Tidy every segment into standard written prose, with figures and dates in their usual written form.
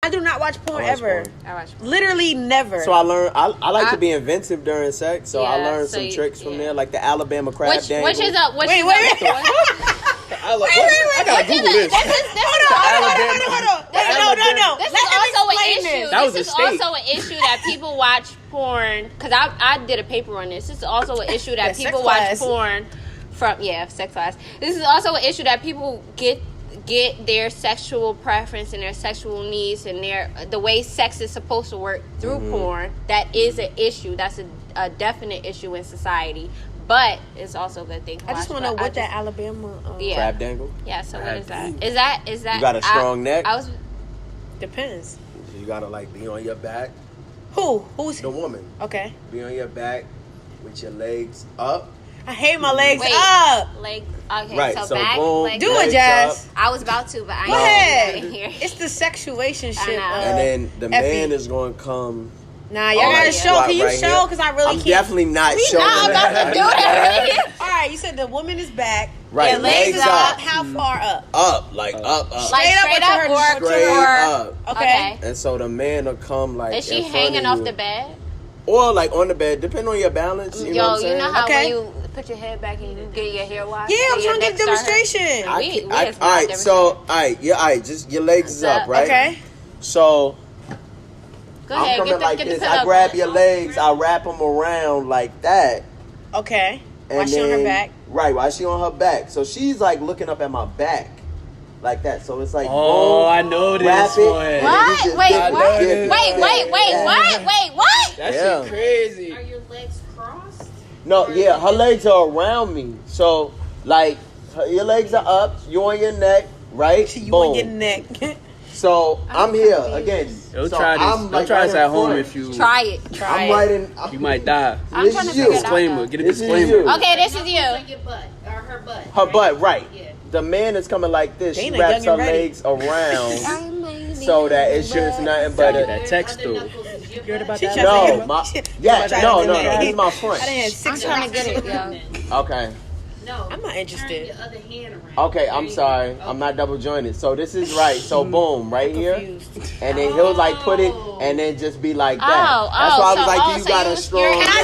I do not watch porn ever. I watch porn. Literally never. So I learned. I like to be inventive during sex. So I learned some tricks from there, like the Alabama crab dangle. Which is a wait. I gotta Google this. Hold on. No. This is also an issue. That was this a is state. also an issue that people watch porn. Because I did a paper on this. This is also an issue that people watch porn from. Yeah, sex class. This is also an issue that people get their sexual preference and their sexual needs and the way sex is supposed to work through porn. That is an issue. That's a definite issue in society. But it's also a good thing. I just want to know what that Alabama crab dangle. Yeah. So what is that? Is that? You got a strong neck. Depends. You gotta like be on your back. Who's the woman? Okay. Be on your back with your legs up. I hate my legs up. Okay, right, so back, boom, leg, do it, Jazz. I was about to, but I Go ahead. ain't here. It's the sexuationship. And then the man is going to come. Nah, y'all gotta show. Can you show? Because I really I'm can't. definitely not showing. I'm about to do that. All right, you said the woman is back. Right, and legs up. How far up? Up, like up. Like straight up or straight up. Okay. And so the man will come like. Is she hanging off the bed? Or like on the bed, depending on your balance. You know what I'm saying? You know how when you put your head back and you get your hair washed? Yeah, I'm trying to get a demonstration. All right, just your legs is up, right? Okay. So. Go ahead, I'm coming like this. I grab your legs, I wrap them around like that. Okay. While she on her back? Right, while she on her back. So she's like looking up at my back. Like that. So it's like, boom, I know this one. What? Wait, what? That shit crazy. Are your legs crossed? No, her legs are around me. So, like, your legs are up, you on your neck, right? You on your neck. So I'm here again. Don't try this at home if you try it. I'm writing. You might die. I'm trying to figure it out. Disclaimer. Get a disclaimer. Okay, this is you. Your butt or her butt. Her butt, right? Yeah. The man is coming like this. She wraps her legs around so that it's just nothing but that text though. You heard about that? No, no. He's my friend. I done had 6 trying to get it, yo. Okay. No, I'm not interested. Turn your other hand around. Okay, I'm sorry. Okay. I'm not double jointed. So this is right. So boom, right here. And then he'll like put it and then just be like that. That's why I was like, you got a strong. Can I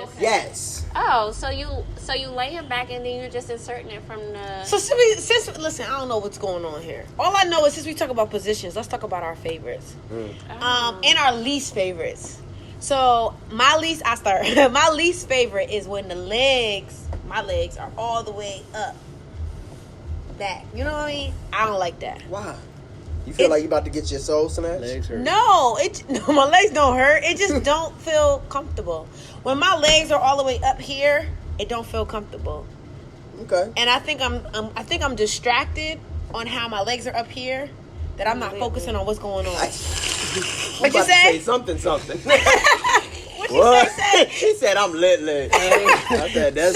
just say? Yes. Oh, so you lay it back and then you're just inserting it from the. So since listen, I don't know what's going on here. All I know is since we talk about positions, let's talk about our favorites. And our least favorites. So my least favorite is when my legs are all the way up back. You know what I mean? I don't like that. Why? You feel like you about to get your soul snatched? Legs hurt. No, my legs don't hurt. It just don't feel comfortable. When my legs are all the way up here, it don't feel comfortable. Okay. And I think I'm distracted on how my legs are up here, that I'm not focusing on what's going on. What you say? Say something. What you say? She said I'm lit. I said that's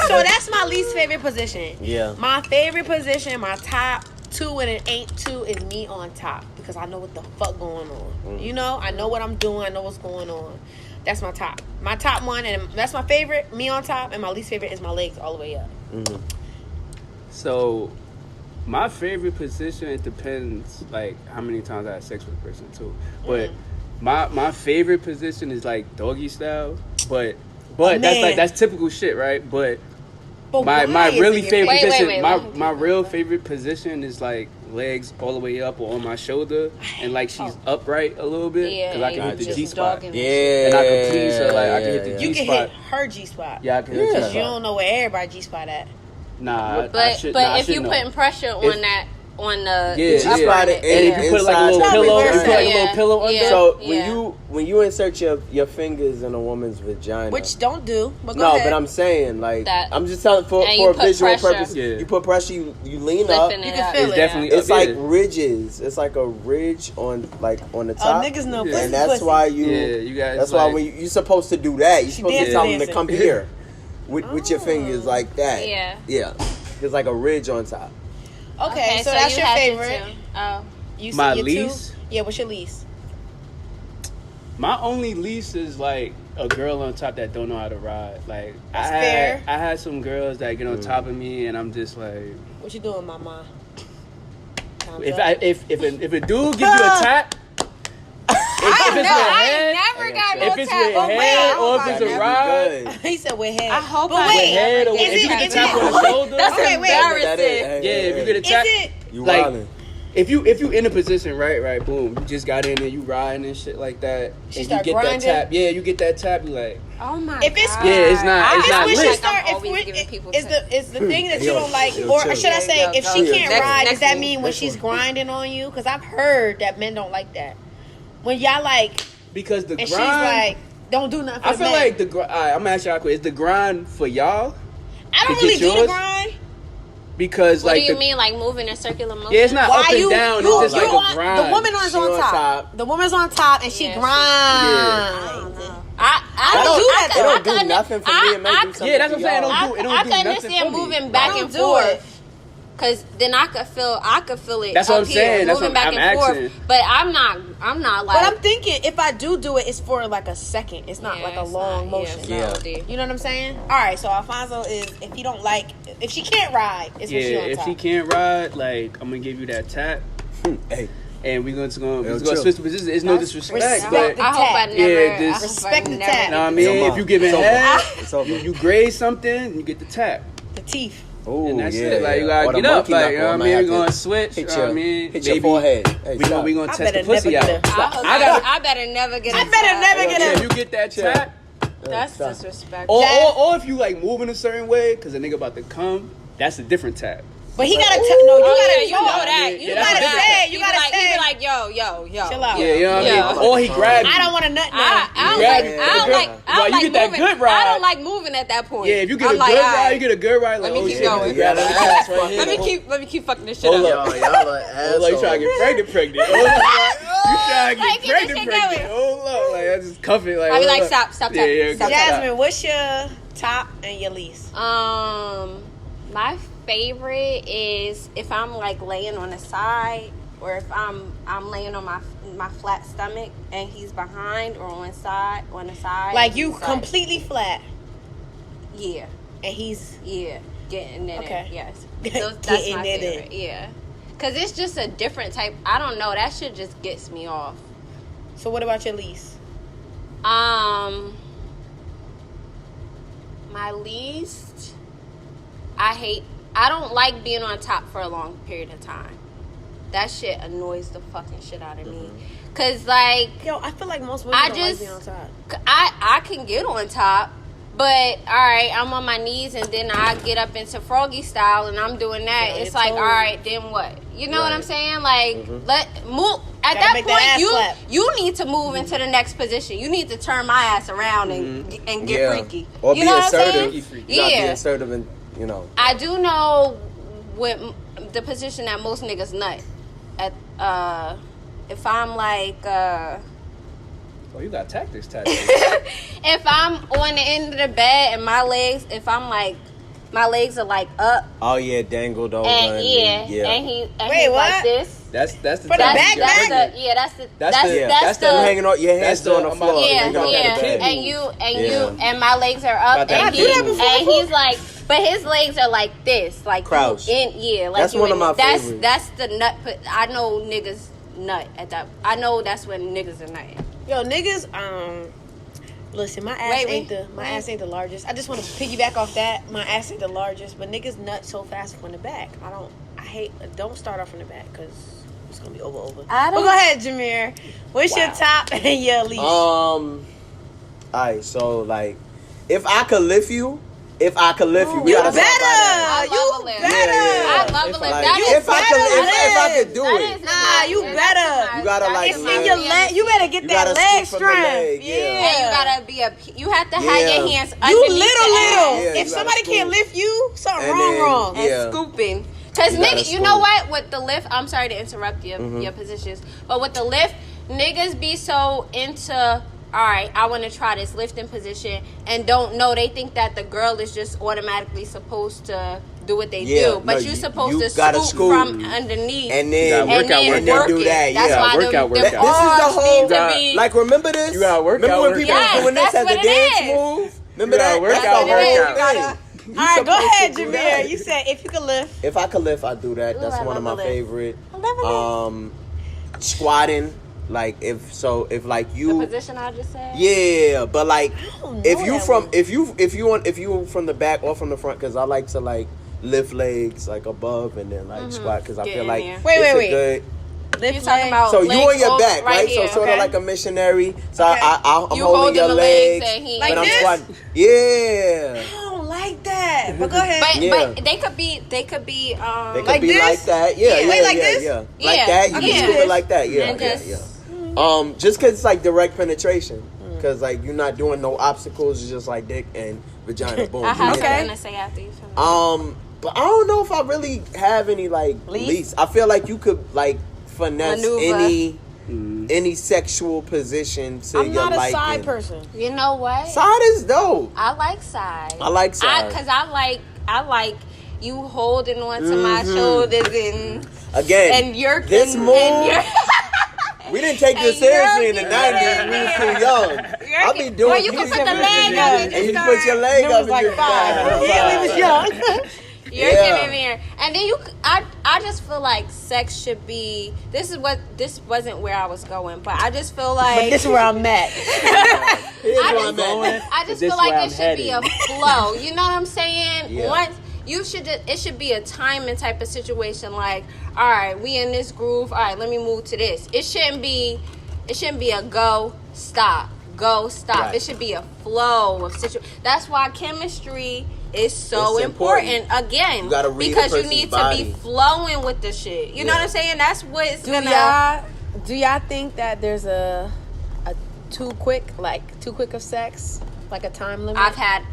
So that's my least favorite position. Yeah. My favorite position, my top 2 and it ain't 2 is me on top, because I know what the fuck going on. You know, I know what I'm doing. I know what's going on. That's my top. My top one, and that's my favorite, me on top, and my least favorite is my legs all the way up. Mm-hmm. So, my favorite position, it depends, like, how many times I had sex with a person, too. But my favorite position is, like, doggy style. But that's typical shit, right? But my really favorite position, my real favorite position is, like, legs all the way up or on my shoulder, and like she's upright a little bit, because I can hit the G spot. Yeah, and I can please her, like I can hit the G spot. You can hit her G spot. Yeah, I can hit G spot. Because you don't know where everybody G spot at. Nah, but if you putting pressure on that. On the G spot, and if you put like a little pillow, under. So when you insert your fingers in a woman's vagina, which don't do, but go ahead. But I'm saying like I'm just telling for a visual purpose. You put pressure, you lean up, you can feel it. Definitely, it's like ridges. It's like a ridge on the top. Niggas know pussy, and that's why you guys. That's why when you're supposed to do that, you're supposed to tell them to come here with your fingers like that. Yeah. It's like a ridge on top. Okay, so that's your favorite. You my least? Yeah, what's your least? My only least is like a girl on top that don't know how to ride. Like fair. I had some girls that get on top of me, and I'm just like, "What you doing, mama?" If a dude gives you a tap. I never got no tap. If it's with head or if it's a ride. He said with head. I hope but I wait, head or if you get a tap on the shoulder. That's embarrassing. Yeah, if you get a tap. You like, wildin'. If you in a position, right, boom, you just got in there, you riding and shit like that, she and start you get grinding. that tap. Yeah, you get that tap. You like, oh my if it's, god. Yeah, it's not. It's not lit. Is the thing that you don't like, or should I say, if she can't ride, does that mean when she's grinding on you? Because I've heard that men don't like that. When y'all like, because the and grind, she's like, don't do nothing. For I feel like the grind. I'm gonna ask y'all a question. Is the grind for y'all? I don't really do the grind. Because what like, do you mean, like moving in circular motion? Yeah, it's not up and down. It's just like a grind. The woman is on top. The woman's on top, and she grinds. I don't know. I don't do that. It don't do nothing for me. It may do something. Yeah, that's what I'm saying. I can understand moving back and forth. Cause then I could feel it. That's what I'm saying. That's moving what back and forth. But I'm not like. But I'm thinking if I do it, it's for like a second. It's not like a long motion. Yeah. You know what I'm saying? All right. So Alfonso is if she can't ride, it's when she on top. If she can't ride, like I'm gonna give you that tap. Hey. And we're gonna switch the positions. It's no disrespect, but I hope I never. just respect the tap. You know what I mean? If you give it head, you graze something, you get the tap. The teeth. Ooh, and that's it. Like you gotta get up. Like, you know what I mean? We're gonna switch. You know what I mean? Hit your forehead. Hey, we gonna test the pussy out. I better never get. If you get that tap, that's disrespectful. Or if you like moving a certain way, because a nigga about to come, that's a different tap. But he gotta you know that. You gotta say. You gotta say. He be like, yo. Chill out. Yeah, you know what I mean? Or he grabs you. I don't want a nut now. I don't you get that moving. good ride. I don't like moving at that point. Yeah, if you get a good ride, you get a good ride. Let me keep going. Let me keep fucking this shit up. Y'all are assholes. You trying to get pregnant. You trying to get pregnant. Hold up. Like, I just cuff it. Like, I be like, stop. Jasmine, what's your top and your least? My favorite is if I'm like laying on the side, or if I'm laying on my flat stomach and he's behind or on the side. Like you completely flat. Yeah. And he's getting in it. Yes. So that's my favorite. Yeah. Cause it's just a different type. I don't know. That shit just gets me off. So what about your least? My least, I don't like being on top for a long period of time. That shit annoys the fucking shit out of me. Cause like, I feel like most women don't like being on top. I can get on top, but alright, I'm on my knees and then I get up into froggy style and I'm doing that. It's like, alright, then what? You know what I'm saying? Like, move. At that point, you need to move into the next position. You need to turn my ass around and get freaky. Or you know be assertive. What I'm saying? You gotta be assertive and, you know. I do know with the position that most niggas nut at. If I'm like. Oh, you got tactics. If I'm on the end of the bed and my legs are like up. Oh yeah, dangled over. And he's like this. That's the for the back. That's the hanging on your hands on the floor. And my legs are up and he's like, but his legs are like this, like crouch. That's one of my favorites. That's the nut. I know niggas nut at that. I know that's when niggas are nutting. Yo, niggas. Listen, my ass ain't the largest. I just want to piggyback off that. My ass ain't the largest, but niggas nut so fast from the back. Don't start off from the back because it's gonna be over. But go ahead, Jameer. What's your top and your least? Alright, so like, if I could lift you, we gotta talk about that. I love a lift. If I could do it. You better. You gotta like. It's in your leg. You better get that leg strength. And you have to have your hands underneath. You little. If somebody can't lift you, something wrong. And scooping. Because niggas, you know what? With the lift, I'm sorry to interrupt your positions, but with the lift, niggas be so into. All right, I want to try this lifting position and don't know. They think that the girl is just automatically supposed to do what they do, but you're supposed to scoop from underneath and then work do that. That's why workout. This is the whole like. Remember this? You gotta work remember out. when people were doing this as a dance move? Remember that? Workout. All right, go ahead, Jameer. You said if you could lift. If I could lift, I'd do that. That's one of my favorite. Squatting. Like if like you the position I just said. Yeah, but like if you from the back or from the front, because I like to like lift legs like above and then like squat because I feel like wait. Good. You're talking about so you on your back, right? Here, so sort of like a missionary. So I'm holding your legs, like but this? I'm squatting. Yeah. I don't like that. But go ahead. But they could be They could like be this? like that. Yeah. Like this? Yeah. Like that. You can scoop it like that. Yeah. Just because it's like direct penetration. Because like you're not doing no obstacles. It's just like dick and vagina. Boom. I have something to say after you finish. But I don't know if I really have any like leads. I feel like you could like finesse any sexual position to your liking. I'm not a side person. You know what? Side is dope. I like side. Because I like you holding on to my shoulders and you're this move. We didn't take this seriously in the 90s. We was too young. I'll be doing. Well, you can put the leg up and you can put your leg up. Like 5. Yeah, we was young. You're getting there, and then I just feel like sex should be. This wasn't where I was going, but I just feel like. But this is where I'm at. I just feel like it should be a flow. You know what I'm saying? Yeah. It should be a timing type of situation. Like, all right, we in this groove. All right, let me move to this. It shouldn't be a go stop. Right. It should be a flow of situation. That's why chemistry is so important. Again, you because you need to be flowing with the shit. You know what I'm saying? That's what's do y'all think that there's a too quick of sex, like a time limit? I've had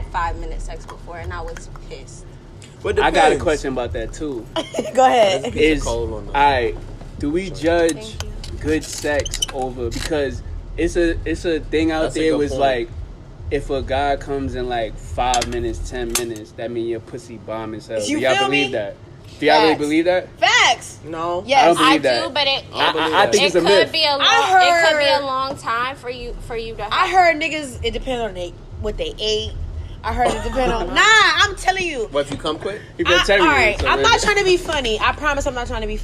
5-minute sex before, and I was pissed. I got a question about that too. Go ahead. Do we judge good sex over, because it's a thing out there was like, if a guy comes in like 5 minutes, 10 minutes, that means your pussy bomb as hell. Do y'all believe that? Do y'all really believe that? Facts. No. Yes, I don't believe that. do, but I think it's a myth. It could be a long time for you to have. I heard niggas, it depends on what they ate. I heard it depends on. Nah, I'm telling you. What if you come quick? Alright, I'm not trying to be funny. I promise I'm not trying to be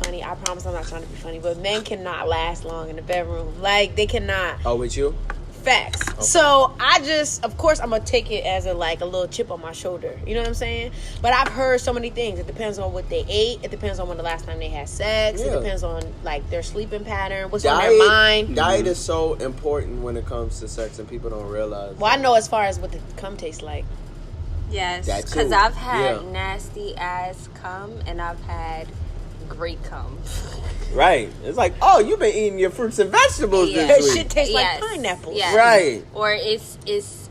funny. But men cannot last long in the bedroom. Like, they cannot. Oh, with you? Facts. Okay. So of course I'm gonna take it as a little chip on my shoulder. You know what I'm saying? But I've heard so many things. It depends on what they ate. It depends on when the last time they had sex. Yeah. It depends on like their sleeping pattern. What's on their mind. Diet is so important when it comes to sex, and people don't realize. Well, I know as far as what the cum tastes like. Yes, because I've had nasty ass cum and I've had great cum. Right. It's like, oh, you've been eating your fruits and vegetables this That week. shit tastes like pineapples. Yes. Right. Or it's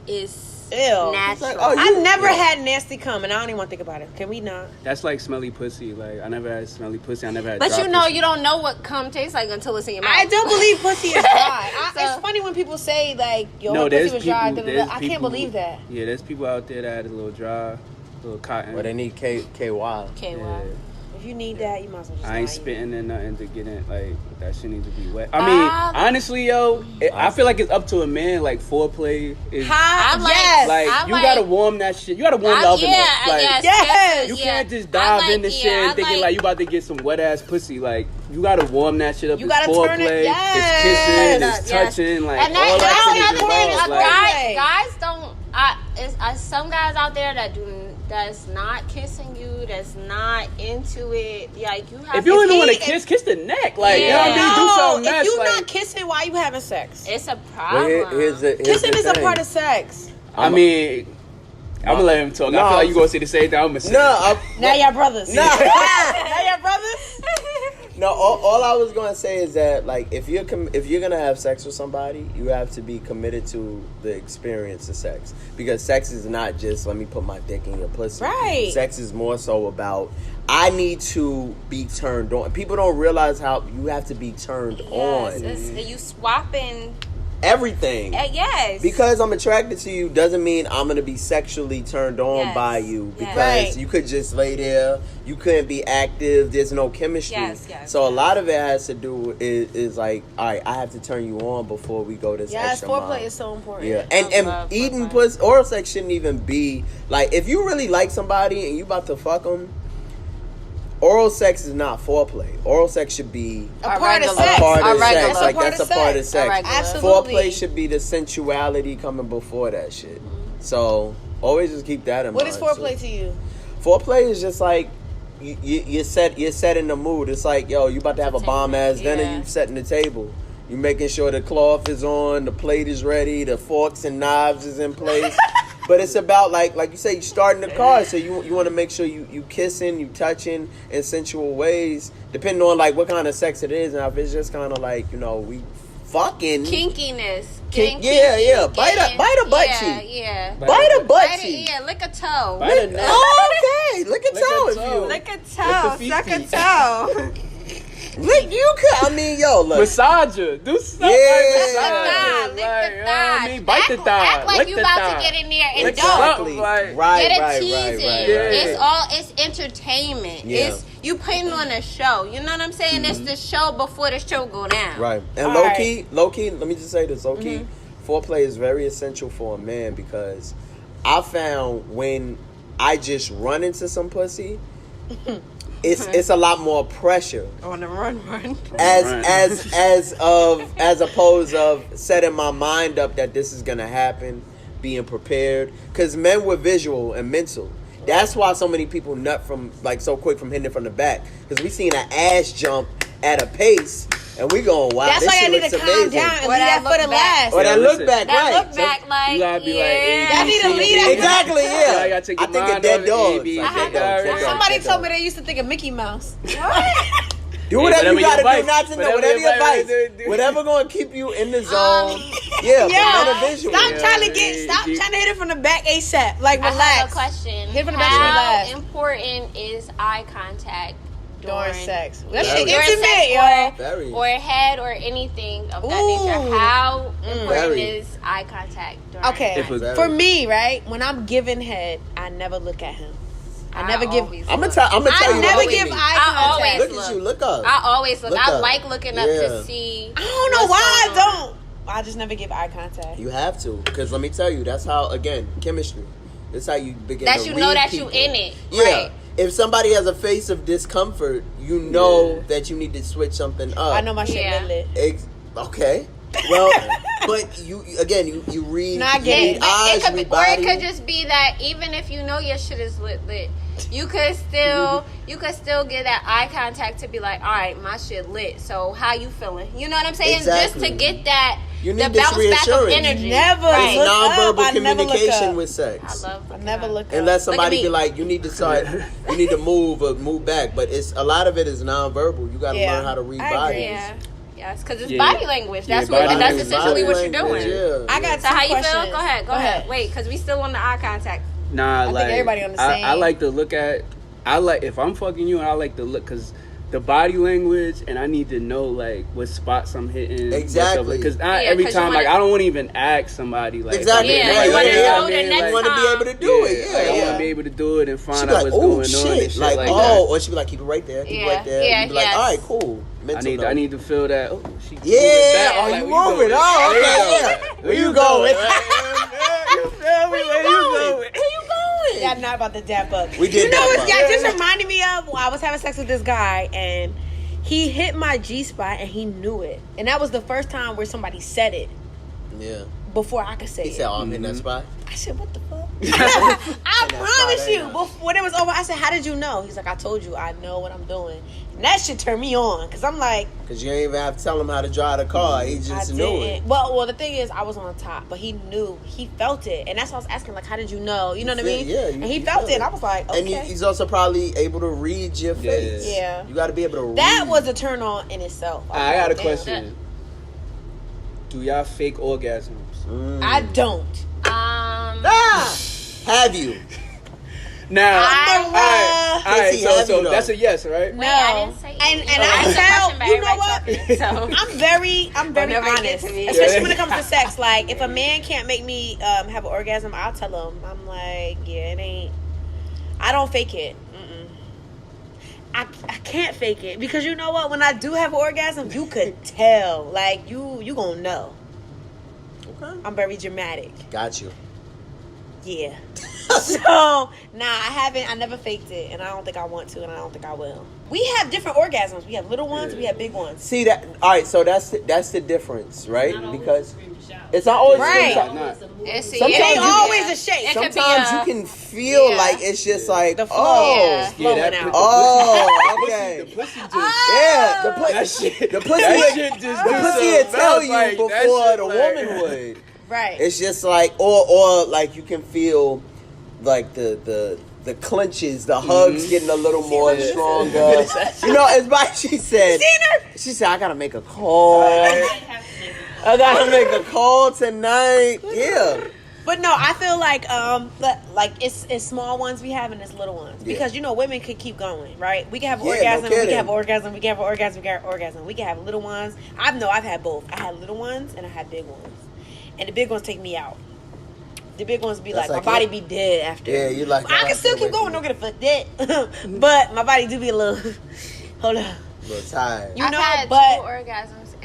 ew. natural. Like, oh, I never had nasty cum, and I don't even want to think about it. Can we not? That's like smelly pussy. Like, I never had smelly pussy. I never had. But dry you know, pussy. you don't know what cum tastes like until it's in your mouth. I don't believe pussy is dry. It's funny when people say like, "Yo, my pussy was dry." I can't believe that. Yeah, there's people out there that had a little dry, a little cotton. But they need KY. Yeah. If you need that, you might as well just I ain't spitting in nothing to get in. Like, that shit needs to be wet. I mean, honestly, yo, I feel like it's up to a man. Like, foreplay is. You gotta warm that shit. You gotta warm the oven up. Like, yes. You can't just dive in the shit and thinking like you about to get some wet ass pussy. Like, you gotta warm that shit up. You gotta turn it. It's kissing. It's touching. Like, and all that shit is guys don't. Some guys out there that's not kissing you, that's not into it. Like, you have. If you don't even want to kiss the neck. Like, you know what I mean? Do something nice. If you're not kissing, why are you having sex? It's a problem. Kissing is a part of sex. I mean, I'm gonna let him talk. I feel like you gonna say the same thing. I'm gonna say. Now y'all brothers. Now y'all brothers. No, all I was gonna say is that, like, if you're gonna have sex with somebody, you have to be committed to the experience of sex, because sex is not just let me put my dick in your pussy. Right. Sex is more so about I need to be turned on. People don't realize how you have to be turned on. You swapping everything. Yes. Because I'm attracted to you doesn't mean I'm gonna be sexually turned on by you. Because Right. you could just lay there, you couldn't be active. There's no chemistry. Yes, so a lot of it has to do is like, all right, I have to turn you on before we go this Yes, extra foreplay mile. is so important. Yeah, I and love eating foreplay. pussy, oral sex shouldn't even be like, if you really like somebody and you about to fuck them. Oral sex is not foreplay. Oral sex should be A part of regular. sex. a part of regular. sex. Like that's a part of sex. regular. Absolutely. Foreplay should be the sensuality coming before that shit. So always just keep that in What mind. is foreplay to you? Foreplay is just like you're setting the mood. It's like, yo, you about to have a bomb ass dinner. Yeah. You setting the table. You making sure the cloth is on, the plate is ready, the forks and knives is in place. But it's about like you say, you starting the car, so you want to make sure you kissing, you touching in sensual ways, depending on like what kind of sex it is, and if it's just kind of like, you know, we fucking Kinkiness. yeah. Bite a butt cheek. Yeah. Bite a butt Bite it, cheek. yeah, lick a toe. Bite a neck. Oh, okay. Lick a Lick a toe if toe. you Lick a Lick toe. the Suck a feet. toe. lick. You could. I mean, yo, look. Massage her. Do something Yeah. like Thigh, massage. lick Like, the you know what thigh. I mean? Bite the thigh. Act like Lick you the about thigh. to get in there and Lick don't. something like- right, Get a right, teasing. right. It's entertainment. Yeah. It's you putting on a show. You know what I'm saying? It's the show before the show go down. Right. And All low right. key, let me just say this, low key, foreplay is very essential for a man, because I found when I just run into some pussy, it's a lot more pressure. On the run. As opposed of setting my mind up that this is gonna happen, being prepared. Cause men were visual and mental. That's why so many people nut from like so quick from hitting it from the back. Cause we seen an ass jump at a pace, and we going, wow, That's this why I shit need looks to calm amazing. down and Or leave that that for the look back. last. Or that Yeah, look listen. back, That right? look back like You gotta be like, yeah. Y'all need to leave that. Exactly, yeah. Yeah, I gotta take I your think of mind dead off it, dogs. AB. Like, I dead have dogs, to- dead dogs, Somebody dead told me dogs. they used to think of Mickey Mouse. Do whatever you gotta your do, not to know. advice. Whatever your advice. Do. Whatever gonna keep you in the zone. Yeah, but men are visual. Stop Yeah, trying to stop yeah. trying to hit it from the back ASAP. Like, I relax. have a question. Hit from the back, How relax. important is eye contact During sex. That Very. shit During intimate, sex yo. Very. or head or anything of that Ooh. nature? How important Very. is eye contact during Okay, If a- for me, right, when I'm giving head, I never look at him. I never give. always I'm gonna look. tell I you. never look at give me. eye I contact. always Look look. at you. Look up. I always look. Look I up. like looking up Yeah. to see. I don't know what's why going I on. don't. I just never give eye contact. You have to, because let me tell you, that's how, again, chemistry. That's how you begin That to you read know that people. you in it. Yeah. Right. If somebody has a face of discomfort, you know that you need to switch something up. I know my shit Yeah. lit. Okay. Well, but you read. No, I you get read it. eyes, It could read be, or it body. could just be that even if you know your shit is lit, you could still get that eye contact to be like, all right, my shit lit. So how you feeling? You know what I'm saying? Exactly. Just to get that You the need this bounce back of reassurance. energy. Never It's look up. nonverbal I never look communication up. with I sex. love. I never look up. Unless somebody me. be like, you need to start, you need to move or move back. But it's a lot of it is nonverbal. You got to Yeah, learn how to read I bodies. agree. Yeah. Yes, because it's Yeah. body language. That's Yeah, body that's language. essentially what you're Language, doing. yeah. I got So two how you questions. feel? Go ahead. Wait, because we still on the eye contact. Nah, think like everybody on the I same- like to look at. I like if I'm fucking you, and I like to look because the body language, and I need to know like what spots I'm hitting. Exactly. Because Yeah, every 'cause you time, wanna- like I don't want to even ask somebody like Exactly. Yeah, Right, you wanna yeah, know yeah. the next You want to be time. able to do it. I Yeah. want to be able to do it and She find be out like, what's oh going on and shit, shit like, like oh, that. or she be like, keep it right there, keep it Yeah, right there. yeah, You be like, yes. all right, cool. Mental I note. need to feel that. Oh, she Yeah, back. oh, Like, you where moving? going? Oh, Where you okay, going? yeah. Where you going? You feel me? Where you going? Where you going? Y'all not about to dap up. We did You know dap what up. y'all just reminded me of? Well, I was having sex with this guy and he hit my G spot and he knew it. And that was the first time where somebody said it Yeah. before I could say He it. said, oh, I'm in that spot. I said, what the fuck? I promise spot, you. ain't I? Before, when it was over, I said, how did you know? He's like, I told you, I know what I'm doing. And that shit turned me on. Because I'm like, Because you ain't even have to tell him how to drive the car. He I just knew it. didn't. Well, the thing is, I was on top, but he knew. He felt it. And that's why I was asking, like, how did you know? You know what I mean? Yeah, and he you felt feel it. And I was like, okay. And he's also probably able to read your face. Yeah. You got to be able to read. That was a turn on in itself. I got a Damn. question. Do y'all fake orgasms? I don't. Have you? Now, I- all right, Kelsey, have so you, though? that's a yes, right? No. Wait, I didn't say and anything. I Ask the felt question about you know everybody what? talking, so. I'm very Whenever it honest, gets to me. especially when it comes to sex. Like, if a man can't make me have an orgasm, I'll tell him. I'm like, yeah, it ain't. I don't fake it. I can't fake it because you know what? When I do have an orgasm, you could tell. Like, you gonna know. Okay. I'm very dramatic. Got you. Yeah. So, nah, I haven't. I never faked it, and I don't think I want to, and I don't think I will. We have different orgasms. We have little ones. We have big ones. See that? All right. So that's the difference, right? Not always Because scream and shout. it's not always Right. sometimes It's, It ain't you- always a shake. It could be sometimes a- you can feel yeah. like it's just like The flow. oh Flowing that out. oh okay The pussy just. yeah the That pussy shit. the pussy That would- shit just the do pussy something would tell else, you like, that before shit, the like- woman would. Right. It's just like or like you can feel like the clenches, the hugs getting a little more stronger. You know, as by she said, I gotta make a call. I gotta make a call tonight. Yeah. But no, I feel like it's small ones we have and it's little ones because you know women could keep going, right? We can have an orgasm, we can have an orgasm, we can have an orgasm, we can have an orgasm. We can have little ones. I've had both. I had little ones and I had big ones, and the big ones take me out. The big ones be That's like like my body it. be dead after. Yeah, you like. I can still keep going. Don't get a foot dead, but my body do be a little. Hold up. A little tired. You I've know, had but 2 orgasms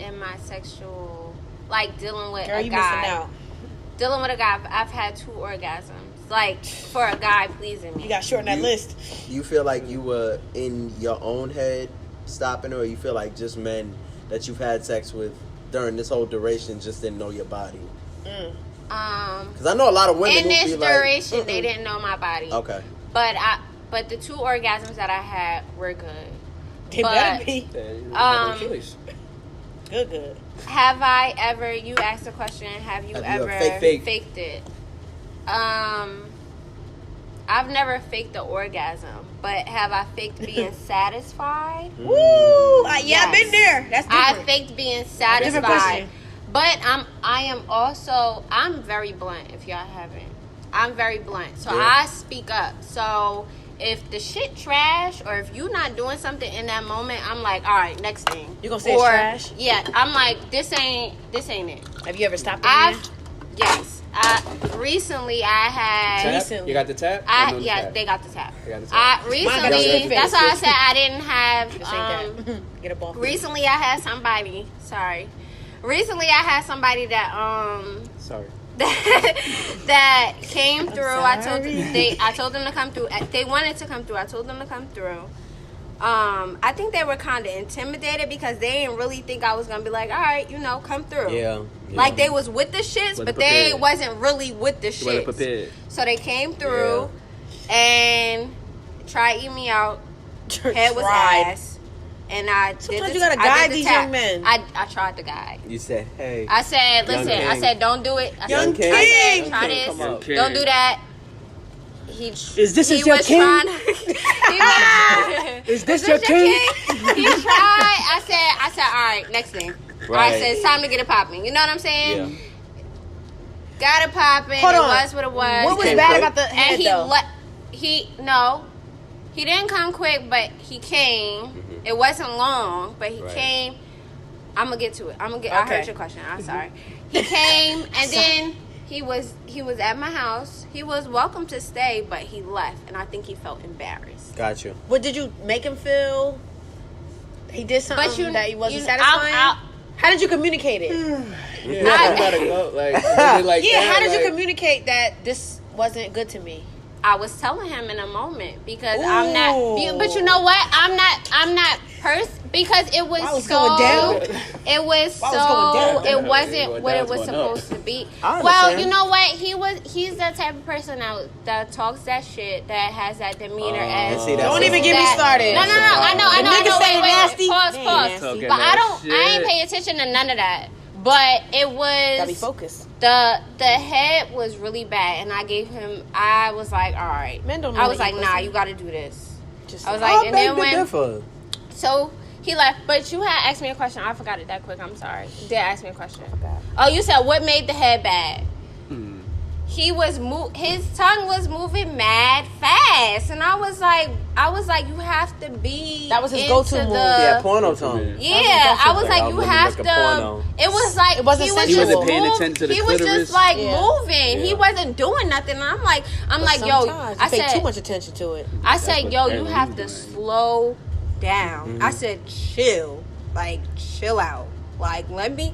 in my sexual, like dealing with girl, a you missing guy. out. Dealing with a guy, I've had 2 orgasms. Like for a guy pleasing me. You got to shorten that list. You feel like you were in your own head stopping, or you feel like just men that you've had sex with during this whole duration just didn't know your body? Because I know a lot of women in who this be like, duration, they didn't know my body. okay. But the 2 orgasms that I had were good. They But- better be good. Have I ever? You asked the question. Have you Have you ever ever faked it? I've never faked the orgasm, but have I faked being satisfied? Woo! Yeah, I've been there. That's I different. faked being Different satisfied. question. But I'm very blunt. If y'all haven't, I'm very blunt. So Yeah. I speak up. So if the shit trash, or if you not doing something in that moment, I'm like, all right, next thing. You gonna say it's trash? Yeah, I'm like, this ain't it. Have you ever stopped a man? Yes. Recently I had. Tap? Recently. You got the tap? Yeah, they got the tap. They got the tap. Recently, that's why I said I didn't have. Just ain't that. Get a ball. Recently, I had somebody. Sorry. Recently, I had somebody that Sorry. that came through. I told sorry. I told them to come through. They wanted to come through. I told them to come through. I think they were kind of intimidated because they didn't really think I was gonna be like, all right, come through. Yeah. Like they was with the shits, Wasn't but they prepared. wasn't really with the You wasn't shits. prepared. So they came through and tried to eat me out. Head was ass. And I did Sometimes the you gotta I did guide the these tap. young men. I tried to guide. You said, hey. I said, listen, Young I king. said, don't do it. I Young said, king. I said, Young try king, this. come on. Don't do that. Is this he your was king? trying to, Is this your king? He tried. I said, all right, next thing. Right. I said, it's time to get it popping. You know what I'm saying? Yeah. Got it popping. Hold it on. was what it was. What was came bad quick. about the head, And though? he didn't come quick, but he came. Mm-hmm. It wasn't long, but he Right. came. I'm gonna get to it. I Okay. heard your question. I'm sorry. He came and then he was at my house. He was welcome to stay, but he left, and I think he felt embarrassed. Got you. What did you make him feel? He did something that he wasn't satisfying? How did you communicate it? You gotta go. Like, was it like Yeah, that? how did you Like, communicate that this wasn't good to me? I was telling him in a moment because I'm not. But you know what? I'm not because it was Why was so. going down? It was Why was going so. down? It Going wasn't down, what it it's was going up. supposed to be. I Well, understand. you know what? He's the type of person that talks that shit, that has that demeanor. And as see, that's Don't even get me that- started. No. I know. niggas say Wait. nasty, Pause. they Pause. Talking But I that ain't shit. pay attention to none of that. But it was. Gotta be focused. The head was really bad, and I was like, all right. Men don't know I was that like, you nah, pussy. you got to do this. Just I was I like, and beg then to when differ. so he left, but you had asked me a question. I forgot it that quick. I'm sorry. You did ask me a question. Oh, you said what made the head bad? his tongue was moving mad fast, and I was like, you have to be. That was his go-to move. Yeah, porno tongue. Yeah, I was like, you have to. It was like it wasn't he He wasn't paying attention to the He was clitoris. just like moving. He wasn't doing nothing. And I'm like, yo, I pay said too much attention to it. I said, what yo, you apparently have he's to doing. slow down. I said, chill out. Like, let me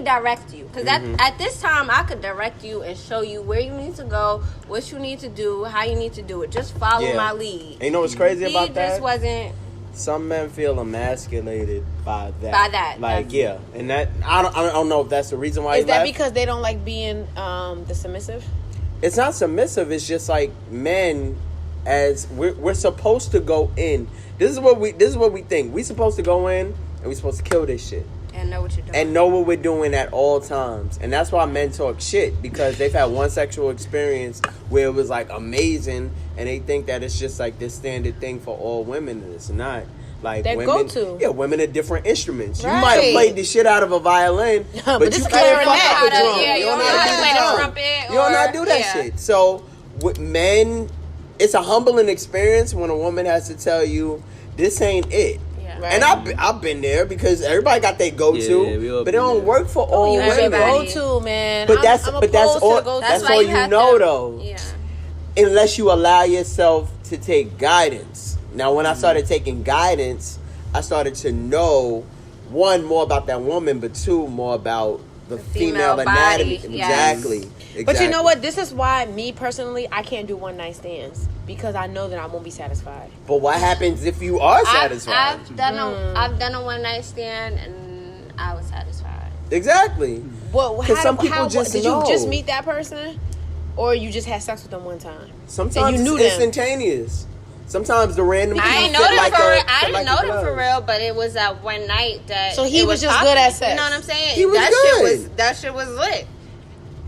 direct you. Because at this time, I could direct you and show you where you need to go, what you need to do, how you need to do it. Just follow my lead. And you know what's crazy about that? He just wasn't. Some men feel emasculated by that. Like, yeah. And that, I don't know if that's the reason why Is he that left. because they don't like being the submissive? It's not submissive. It's just like men, as we're supposed to go in. This is what we think. We're supposed to go in and we're supposed to kill this shit. And know what you're doing. And know what we're doing at all times. And that's why men talk shit, because they've had one sexual experience where it was like amazing, and they think that it's just like this standard thing for all women, and it's not. Like, Their women, go-to. yeah, women are different instruments. You Right. might have played the shit out of a violin, but this you is can't fuck clarinet. up a drum. Yeah, You don't know how to how to play do the the drum. trumpet. You don't know how to do that shit. So with men, it's a humbling experience when a woman has to tell you, this ain't it. Yeah. And I've been there, because everybody got their go-to, Yeah, we all but it been don't there. work for all You have your women. Everybody. go-to, man. But that's I'm all. opposed to the go-to. That's why all you you have know, to- though. Yeah. Unless you allow yourself to take guidance. Now, when I started taking guidance, I started to know, one, more about that woman, but two, more about the female anatomy. body, yes. Exactly. But you know what? This is why, me personally, I can't do one night stands, because I know that I won't be satisfied. But what happens if you are satisfied? I've done a one night stand and I was satisfied. Exactly. Well, 'Cause some people just did know. you just meet that person, or you just had sex with them one time? Sometimes you knew it's them. instantaneous. Sometimes the random. I didn't know fit them like for a- real. fit I didn't like know a them for glove. real, but it was that one night that. So he it was just popping. good at sex. You know what I'm saying? He was good. That shit was lit.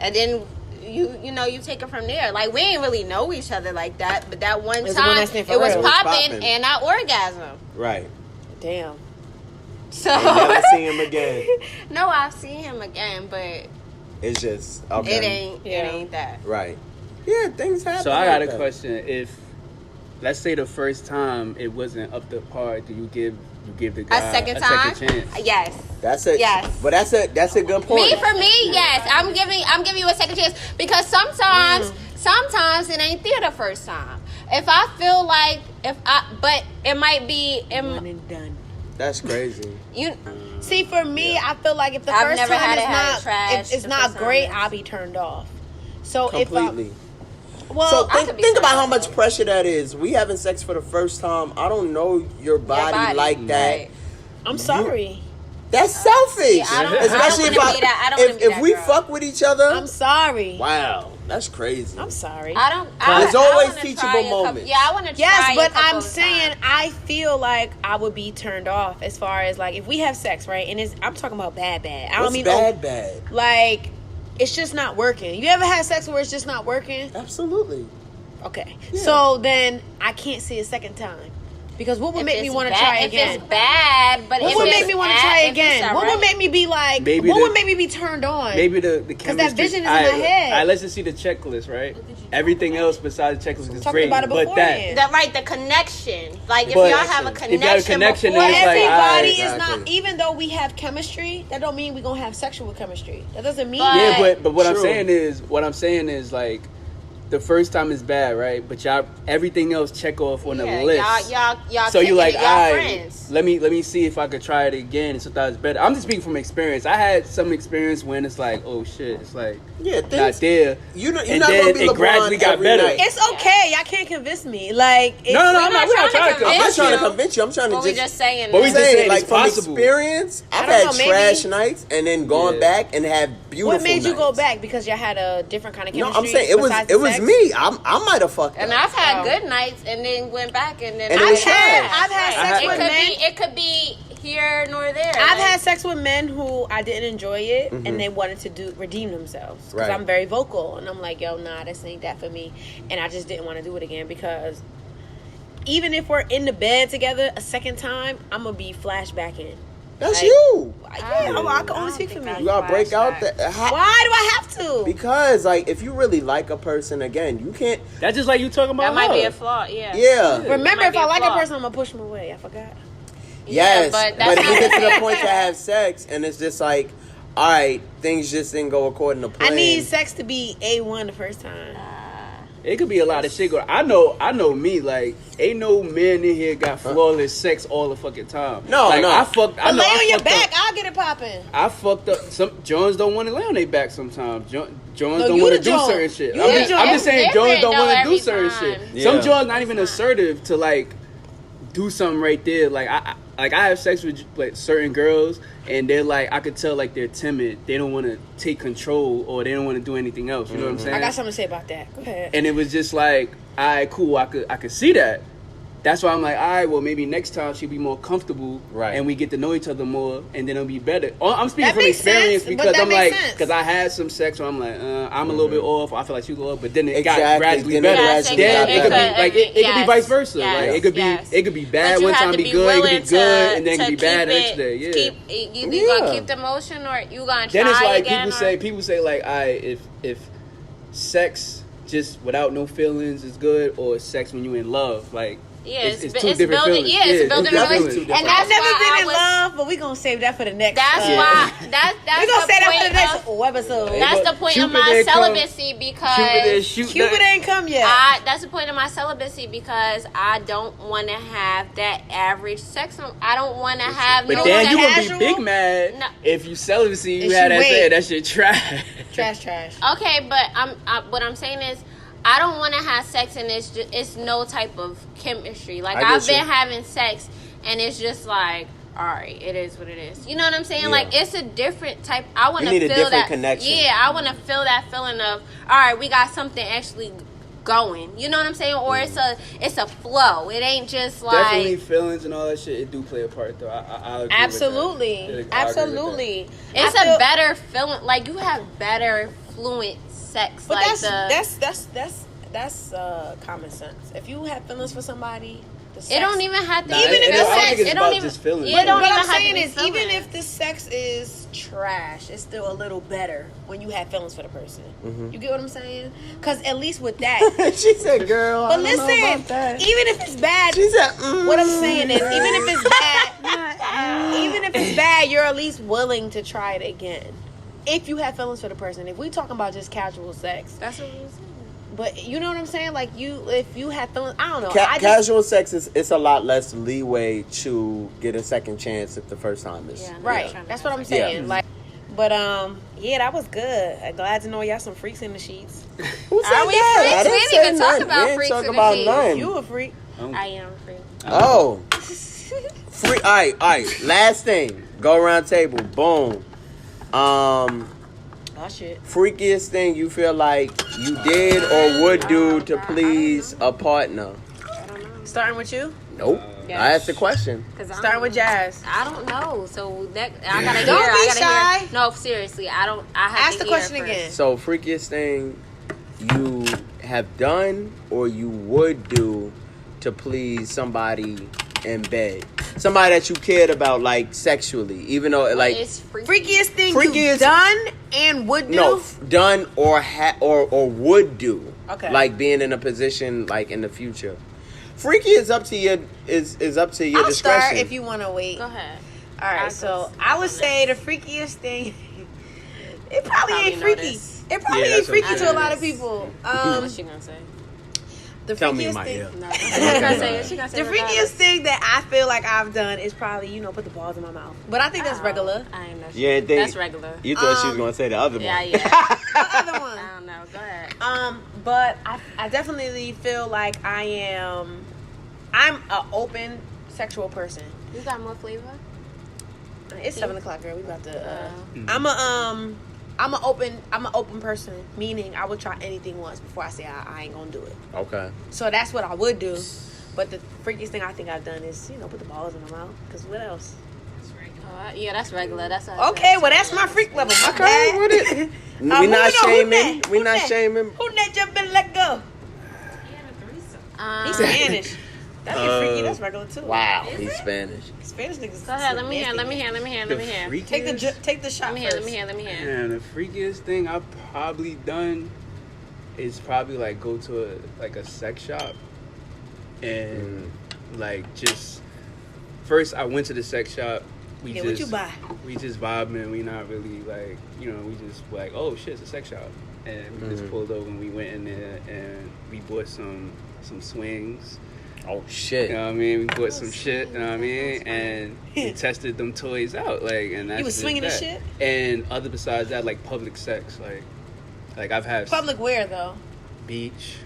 And then you take it from there. Like, we ain't really know each other like that, but that one It's time one night stand for it was real. popping and I orgasmed. Right. Damn. So And never see him again. no, I've seen him again, but It's just okay. it ain't that. Right. Yeah, things happen. So I got like a that. question. If, let's say, the first time it wasn't up to par, do you give the guy A second time? chance? Yes. That's it. Yes. But that's a good point. For me, yes. I'm giving you a second chance, because sometimes it ain't there the first time. If I feel like but it might be One and done. That's crazy. See, for me, I feel like if the I've first never time had is it had not, trash it's the not first time, great, yes. I'll be turned off. So Completely. well, So I could be think about turned how off. much pressure that is. We having sex for the first time. I don't know your body like that. Right. I'm sorry. That's selfish. I don't Especially wanna be that- I don't wanna be if that we girl. fuck with each other. I'm sorry. Wow, that's crazy. I'm sorry. There's always wanna teachable try a couple- moments. Yeah, I want to try. Yes, but a couple I'm of saying times. I feel like I would be turned off as far as like if we have sex, right? And I'm talking about bad. I don't What's mean bad. like it's just not working. You ever had sex where it's just not working? Absolutely. Okay. Yeah. So then I can't see a second time. Because what would make me want to try again? If it's bad, but What if would it's make me want to bad- try if it's again? What would alright- make me be like? Maybe what the- would make me be turned on? Maybe the chemistry. that vision is in All right, my head. All right, let's just see the checklist, right? Everything else besides the checklist is Talked great, about it but that. beforehand. the connection. Like, if But y'all have a if you have a connection, connection, before then it's like, Everybody alright, is exactly. not. Even though we have chemistry, that don't mean we gonna have sexual chemistry. That doesn't mean. But- Yeah, but what I'm True. saying is like the first time is bad, right? But y'all everything else check off on the list. Y'all So you like, y'all all right, friends. let me see if I could try it again. And sometimes it's better. I'm just speaking from experience. I had some experience when it's like, oh shit, it's like Yeah, not things. there. You're not And gonna then be it LeBron gradually got every better. night. It's okay. Y'all can't convince me. Like, it's, No, We're I'm not not trying to trying to I'm not convince trying to you. convince you. I'm trying to But we just. just saying But we that. just saying like it's from possible. experience, I've don't had know, maybe- trash nights and then gone Yeah. back and had beautiful. what made you go nights. back? Because y'all had a different kind of No, chemistry. I'm saying it was besides it the was sex? me. I might have fucked And up. I've had Oh. good nights and then went back and then And it was trash. I've had sex it with could men. be it could be here nor there. I've Like, had sex with men who I didn't enjoy it, and they wanted to redeem themselves. Because Right. I'm very vocal, and I'm like, yo, nah, this ain't that for me. And I just didn't want to do it again because even if we're in the bed together a second time, I'm gonna be flashbacking. That's you. Yeah, I can only speak for me. You gotta break out the. Why do I have to? Because like if you really like a person, again, you can't. That's just like you talking about. That might her. be a flaw. Yeah. Yeah. Remember, might if be I a like a flaw. person, I'm gonna push them away. I forgot. Yes, but but that's if you get to not- the point to have sex and it's just like, all right, things just didn't go according to plan. I need sex to be A1 the first time. It could be a lot of shit going. I know me. Like, ain't no man in here got flawless sex all the fucking time. No, like, no. I fucked. I But know lay I on your fucked back, up. I'll get it popping. I fucked up. Some Jones don't want to lay on their back sometimes. Jones No, don't you want the to do Jones. certain shit. You I'm the just Jones. saying It's Jones don't different, want to though, do every certain time. shit. Some Yeah. Jones not even assertive to like do something right there. Like I have sex with like certain girls, and they're like, I could tell like they're timid. They don't want to take control, or they don't want to do anything else. You know what I'm saying? I got something to say about that. Go ahead. And it was just like, all right, cool. I could see that. That's why I'm like, all right, well, maybe next time she'll be more comfortable, Right. and we get to know each other more, and then it'll be better. I'm speaking That from makes experience sense, but because that I'm makes like, sense. because I had some sex where I'm like, I'm a little bit off. I feel like she's off, but then it got Exactly, gradually then it better. gradually Then got it could better. be like it could be Yes, vice versa. yes, Like it could be bad But you one have time, to be good. It could willing be good, and then it to could be bad the keep next day. it- Yeah. Either you Yeah. gonna keep the emotion or you gonna try Then it's like again. people say like, if sex just without no feelings is good, or sex when you in love, like. Yeah, It's it's two different building. feelings. Yeah, it's Yeah, building it's a definitely relationship. two And different I've that's never why been I in was. love, but we gonna save that for the next. That's Yeah. why. That's we gonna the save that for point the next of. episode. That's the point of Cupid my didn't come. celibacy Cupid because didn't shoot Cupid nothing. ain't come yet. that's the point of my celibacy because I don't want to have that average sex. I don't want to have But no then sex. you would casual? be big mad No. if you celibacy. You If had you that wait. shit. That shit trash. Trash. Okay, but what I'm saying is, I don't want to have sex and it's no type of chemistry. Like I get I've been you. having sex and it's just like, all right, it is what it is. You know what I'm saying? Yeah. Like it's a different type. I want You to need a feel different that connection. Yeah, I want to feel that feeling of, all right, we got something actually going. You know what I'm saying? Or it's a flow. It ain't just like Definitely feelings and all that shit. It do play a part though. I agree Absolutely. with that. I agree with Absolutely. it's I feel- a better feeling. Like you have better fluent sex. But like that's common sense. If you have feelings for somebody, the sex, it don't even have to. Nah, Even if I it's don't sex, think it's it about don't even just feelings. Yeah, it don't What even I'm have to saying be is, even feelings. if the sex is trash, it's still a little better when you have feelings for the person. You get what I'm saying? Because at least with that. She said, "Girl, But I don't know listen, about that." even if it's bad, She said, what I'm saying is, even if it's bad, even if it's bad, you're at least willing to try it again. If you have feelings for the person, if we talking about just casual sex, That's what we're saying. but you know what I'm saying, like if you have feelings, I don't know. I just, Casual sex is it's a lot less leeway to get a second chance if the first time is Yeah, right. That's what I'm saying. Yeah. Like, but yeah, that was good. I'm glad to know y'all some freaks in the sheets. Who said Are we that? freaks? I didn't We didn't say even talk none. about We ain't freaks talk in the about sheets. none. You a freak? I am free. Oh, free. All right. Last thing. Go around table. Boom. Oh shit. Freakiest thing you feel like you did or would do to please a partner? Starting with you. Nope. Yes. I asked the question. Starting with Jazz. I don't know. So that I gotta hear. Don't I be gotta shy. hear. No, seriously, I don't. I have Ask to the hear question first. again. So, freakiest thing you have done or you would do to please somebody in bed? Somebody that you cared about, like, sexually. Even though, like... It's freaky. Freakiest thing Freakiest- you've done and would do? No, done or would do. Okay. Like, being in a position, like, in the future. Freaky is up to your... Is up to your I'll discretion. start if you want to wait. Go ahead. All right, I'll so go. I would say the freakiest thing. It probably Probably ain't know freaky. this. It probably Yeah, ain't that's what freaky I'm to a saying. lot of people. What's she gonna say? The Tell me in freakiest my thing. ear. No, she gonna say it. She gonna say The it regardless. freakiest thing that I feel like I've done is probably, put the balls in my mouth. But I think that's Oh, regular. I ain't know. You ain't think- That's regular. You thought she was going to say the other Yeah, one. yeah. The other one. I don't know. Go ahead. But I definitely feel like I'm an open sexual person. You got more flavor? It's 7:00, girl. We about to. I'm an open person, meaning I would try anything once before I say I ain't gonna do it. Okay. So that's what I would do. But the freakiest thing I think I've done is, put the balls in my mouth. Cause what else? Yeah, that's regular. That's Okay, well that's my freak level. My Okay, bad. with it. We Moving not on. Who shaming. that? We Who not that? shaming. Who that just been let go? He had a threesome. He's Spanish. That ain't freaky. That's regular too. Wow, he's Spanish. Spanish niggas. Go ahead. Let me hear. Take the shot first. Let me hear. Man, the freakiest thing I've probably done is probably like go to a sex shop and like just first I went to the sex shop. What you buy? We just vibing. We not really like, you know, we just like, oh shit, it's a sex shop. And we just pulled over and we went in there and we bought some swings. Oh shit. You know what I mean? We bought some shit, you know what I mean? And we tested them toys out. Like, and that's you was swinging that. the shit? And other besides that, like public sex. Like I've had Public where though? Beach.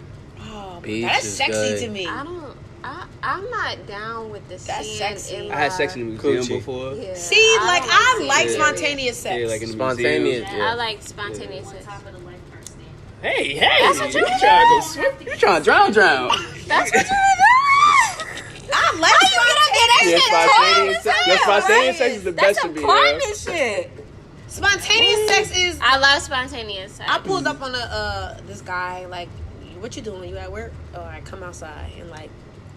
Oh, Beach that's is sexy good. to me. I'm not down with the That's sand. sexy. I had sex in the museum Coochie. before. Yeah, See, like I like Yeah. spontaneous sex. Yeah, like in the Spontaneous. museum. Yeah, I like spontaneous On sex. top of the lifeguard stand. Hey, That's what you you trying to go swim? You trying to drown? That's what you I like Yeah, spontaneous sex is the best to be. That's shit. Spontaneous sex is. I love spontaneous sex. I pulled up on this guy like, what you doing? You at work? Oh, I come outside and like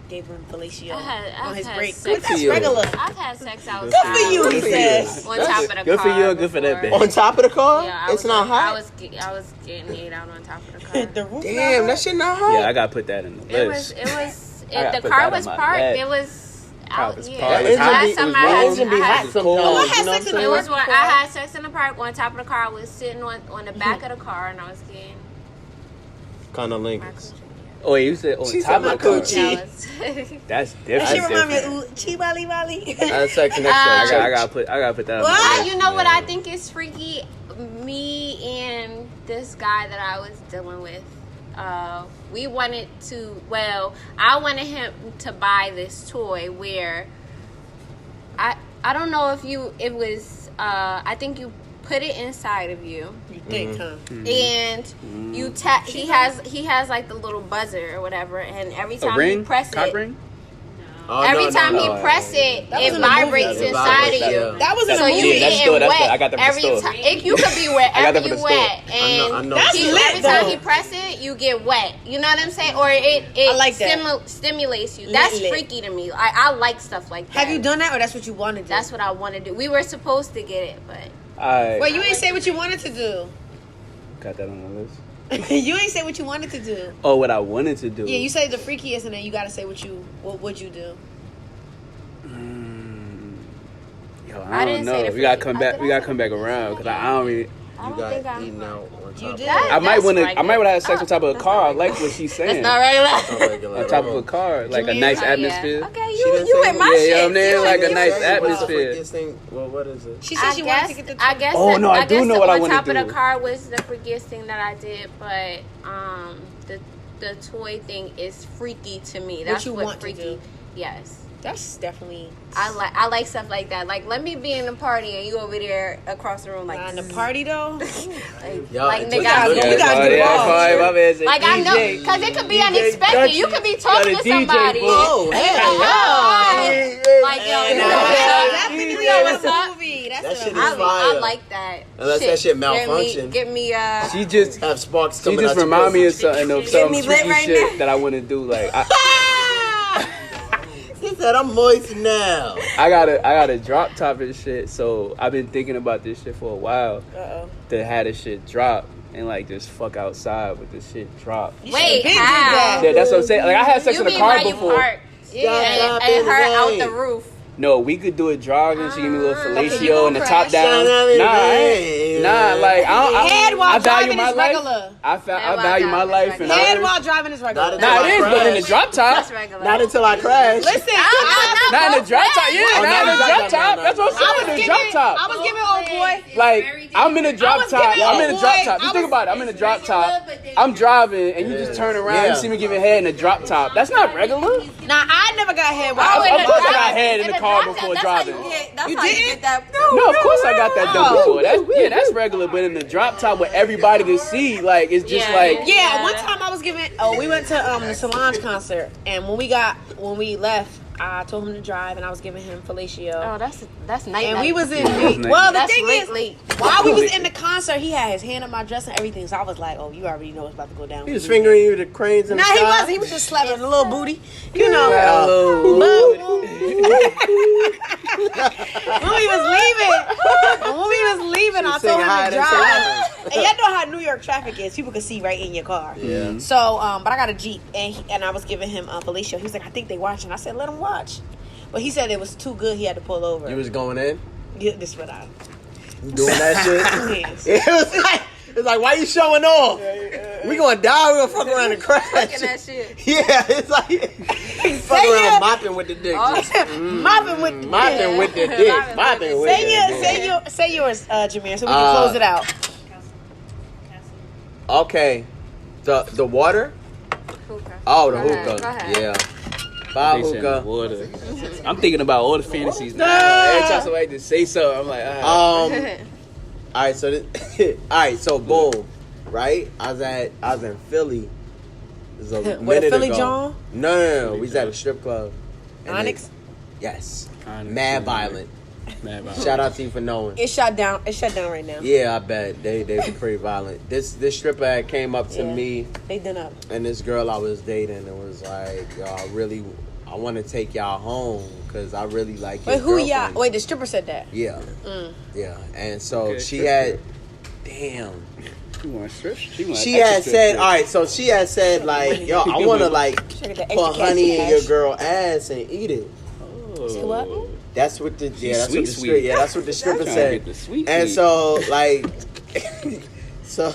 gave him fellatio on his had break. sex. That's you. regular. I've had sex outside. Good for you, he Good for says. On top of the car. Good for you and good for that before. bitch. On top of the car? Yeah, It's not hot? I was getting laid out on top of the car. The roof. Damn, that shit not hot? Yeah, I gotta put that in the list. The put car that was on my parked. list. It was out. was Yeah. parked. It Last was summer warm. I had It was sex. cold. I had You know sex what in I'm the It saying? was when I had sex in the park. On top of the car, I was sitting on the back of the car, and I was getting Kind of my Lincolns. coochie. Oh, you said on She top said of the car. my coochie. That's That different. shit remind me of Chi Bali Bali. I had sex next to I the gotta put that. What? on the list. You know what Yeah. I think is freaky? Me and this guy that I was dealing with, we wanted to. Well, I wanted him to buy this toy where I don't know if it was. I think you put it inside of you. You think, huh? And you tap. He has like the little buzzer or whatever, and every A time ring? you press Cock it, ring? Oh, every no, time no, he no. press it, That was it in the movie. vibrates It inside vibrates, of you. yeah. That was in So the you movie. that's getting good, that's wet good. I got that from the every store. time. You could be I got wherever that from you the wet, store. and I know. That's lit, every time though. he press it, you get wet. You know what I'm saying? Or it I like that. stimulates you. Lit, That's lit. freaky to me. I like stuff like that. Have you done that, or that's what you want to do? That's what I want to do. We were supposed to get it, but I Well, you ain't say what you wanted to do. got that on the list. You ain't say what you wanted to do. Oh, what I wanted to do. Yeah, you say the freakiest, and then you gotta say what would you do? Yo, I I didn't don't say know. the We gotta freaky- come I back. did We not gotta say come back the around because freaky. I don't really. I You don't got think I. eaten out on You top. did. I might That's want to. I regular. might want to have sex on top of a That's car. I not like what she's saying. That's not regular. Not regular On at top of all. a car, like a mean? nice Oh, yeah. atmosphere. Okay, She didn't you say with my what- Yeah, shit. you know what I'm saying? You Like with a me. nice What's the atmosphere. freakiest thing? Well, what is it? She said she wanted to get the. I guess. Oh, no, I do guess know what I on wanna top of do. the car was the freakiest thing that I did, but the toy thing is freaky to me. That's you what want to freaky. do. Yes. That's definitely. I like stuff like that. Like, let me be in a party and you over there across the room like In the party though. Y'all, like it nigga, took I you- know. You gotta get involved. My man said Like, I know, DJ. because it could be DJ unexpected. Dutchie. You could be Got talking a to DJ somebody. booth. Oh, And hell you're like, yeah. "Hi." Like, yo, Hey, you know nah, what's up? Definitely know in what's the up? movie. That's That a shit is movie. fire. I like that. Unless that shit malfunction. Get me She just Have sparks She coming just out your remind me of pussy. something of Get some me lit freaky right shit now. that I want to do. Like He said, I'm moist now. I got a drop top and shit. So I've been thinking about this shit for a while. Uh-oh. To have this shit drop and like just fuck outside with this shit drop. Wait, been how? Yeah, that's what I'm saying. Like I had sex You in the mean car why you before. parked Yeah, and her out rain. the roof? No, we could do it driving. She give me a little Okay, you fellatio gonna and the crash. top down. Nah, like I Head while I value driving my is life. regular. I while value my driving is life and regular. Head others. while driving is regular. Not Nah, it is, but in the Crash. drop top. That's regular. Not until I crash. Listen, Not in the drop top. Yeah, Oh, not in the no, drop no, top. no, That's what I'm I saying. was In the giving, drop top. I was giving old boy. Like I'm in a drop was top. giving I'm in a old drop boy- top. I Just think was- about it. I'm in a drop top. I'm driving and you just turn around. You see me giving head in a drop top. That's not regular. Nah, I never got head while Of I was course I driving. got head in the car before driving. You didn't? No, of course I got that done before. That's regular. But in the drop top where everybody can see, like it's just like Yeah, one time I was giving. Oh, we went to the Solange concert, and when we left, I told him to drive, and I was giving him fellatio. Oh, that's night. And we was in night. well, the That's thing late, is, late. while we was in the concert, he had his hand on my dress and everything. So I was like, "Oh, you already know what's about to go down." He was fingering you with the cranes in the Nah, sky. he wasn't. He was just slapping a little booty, you know. Hello. When we was leaving, I told him to drive. And y'all know how New York traffic is. People can see right in your car. Yeah. So, but I got a Jeep, and I was giving him Felicia. He was like, "I think they watching." I said, "Let him watch." But he said it was too good. He had to pull over. You was going in? Yeah, this is what I. Doing that shit? Yes. It was like, why you showing off? We gonna die. We gonna fuck around and crash. Fucking that shit. Yeah, it's like fuck around mopping with the dick. Just, Mopping with the mopping with the dick. Mopping with the dick. Say yours, Jameer, so we can close it out. Okay, the water. Hookah. Oh, the Go ahead, hookah. go ahead. Yeah. Bye, They said hookah. water. I'm thinking about all the fantasies now. Every time somebody just say something, I'm like, All right, so so boom, right? I was in Philly. This was a With a minute Philly ago. John? No. We was at a strip club. And Onyx? yes. Onyx, Mad yeah. violent. Mad about Shout out to you for knowing. It's shut down. It's shut down right now. Yeah, I bet they were pretty violent. This stripper had came up to Yeah. me They done up. and this girl I was dating and was like, "Yo, I want to take y'all home because I really like your Wait, who y'all? girlfriend." Wait, the stripper said that. Yeah, yeah. And so Okay, she strip had, damn. She want strip. She had said, all right. So she had said like, "Yo, I want to like Should get the extra put honey in cash. your girl ass and eat it." Say what? That's what the that's Sweet, what the sweet. yeah, that's what the stripper Trying to said. get the sweet And sweet. so like, so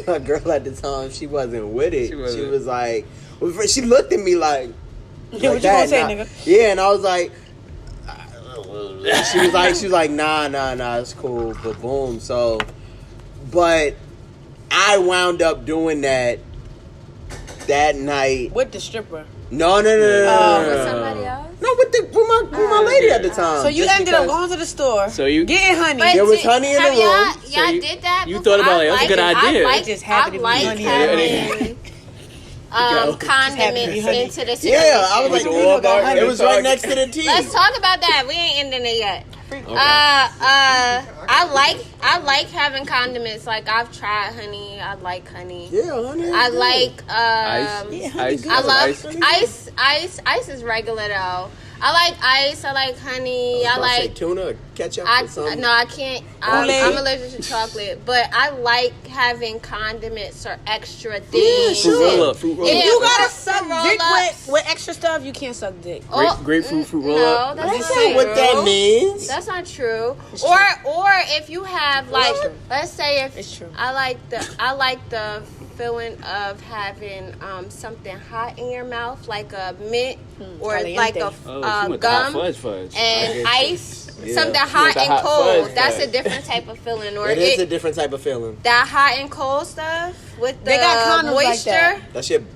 my girl at the time she wasn't with it. She She wasn't. was like, she looked at me like, Yeah, what you that, gonna say, nah. nigga? Yeah, and I was like, she was like, nah, it's cool, but boom. So, but I wound up doing that night. With the stripper. No. With somebody else? No, with my lady at the time. So you Just ended up because- going to the store. So you- getting honey. But There was did- honey in the have room. Y'all So you- did that. you before? thought about it. That was a good idea. I It just happened to be like honey. having condiments honey. into the situation. Yeah, I was like, It was Walmart. it was right next to the tea. Let's talk about that. We ain't ending it yet. I like having condiments. Like I've tried honey. I like honey. Yeah, honey. I like Ice. I love ice. Ice is regular though. I like ice. I like honey. I like tuna, ketchup, or something. I can't. I'm allergic to chocolate, but I like having condiments or extra things. Fruit roll up. Fruit roll If up. you gotta suck roll dick ups. with extra stuff, you can't suck dick. Grapefruit fruit roll No, up. that's That's not not what that true. means. That's not true. Or if you have like, let's say if It's true. I like the feeling of having something hot in your mouth, like a mint or Caliente. like a Oh, she went to hot gum fudge. and ice, Yeah. something She hot went to and hot cold. fudge That's a fudge. different type of feeling. Or It is a different type of feeling. that hot and cold stuff with the They got condoms like moisture. that.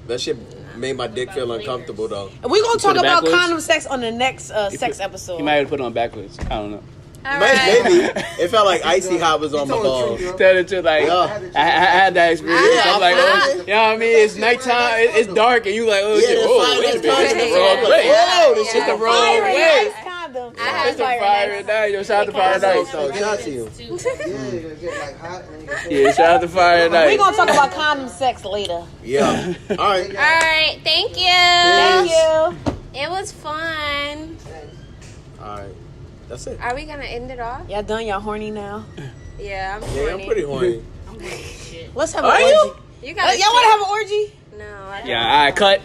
That shit made my dick feel uncomfortable though. We're gonna talk put it about backwards? condom sex on the next sex episode. He might have put it on backwards. I don't know. All right. Maybe it felt like icy hot was on my balls. Tell it to like, Yeah. I had that experience. Yeah, I'm like, I oh, feel you know what I mean? It's nighttime. It's dark, and you like, oh Yeah, shit. the Oh, fire wait a is minute. It's the constant. wrong place. Whoa, this It's shit the wrong Fire way. and ice condom. I had It's the fire and night. Yo, shout out to fire and night. So shout out to you. Too. Yeah, you get like hot and you get Yeah, shout out to fire and We're night. gonna talk about condom sex later. Yeah. All right. All right. Thank you. Thank you. It was fun. All right. That's it. Are we gonna end it off? Y'all done? Y'all horny now? Yeah, I'm Yeah, horny. I'm pretty horny. Let's have an Are orgy. you? You gotta Y'all wanna have an orgy? No, I don't. Yeah, all right, cut.